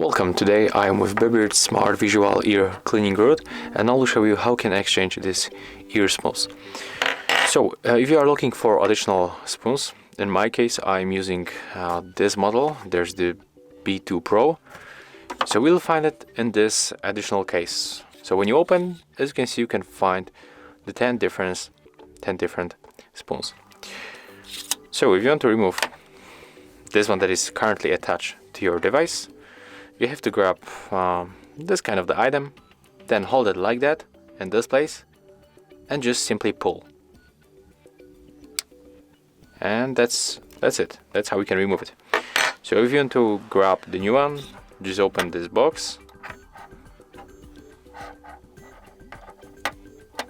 Welcome, today I am with BeBird Smart Visual Ear Cleaning Rod and I will show you how you can exchange these ear spoons. So if you are looking for additional spoons, in my case I'm using this model. There's the B2 Pro. So we'll find it in this additional case. So when you open, as you can see, you can find the 10 different spoons. So if you want to remove this one that is currently attached to your device, you have to grab this kind of the item, then hold it like that in this place and just simply pull. And that's it. That's how we can remove it. So if you want to grab the new one, just open this box.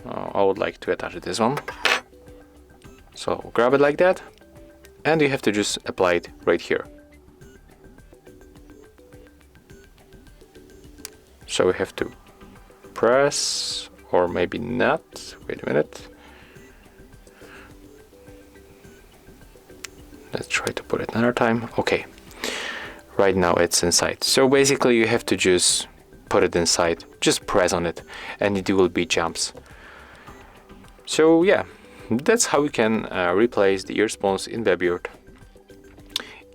I would like to attach this one. So grab it like that and you have to just apply it right here. So we have to press, or maybe not. Wait a minute. Let's try to put it another time. Okay. Right now it's inside. So basically you have to just put it inside. Just press on it and it will be jumps. So yeah, that's how we can replace the ear spoons in BeBird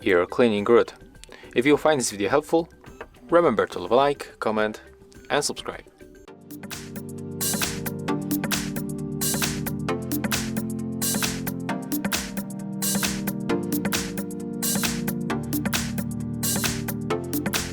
ear cleaning rod. If you find this video helpful, remember to leave a like, comment and subscribe.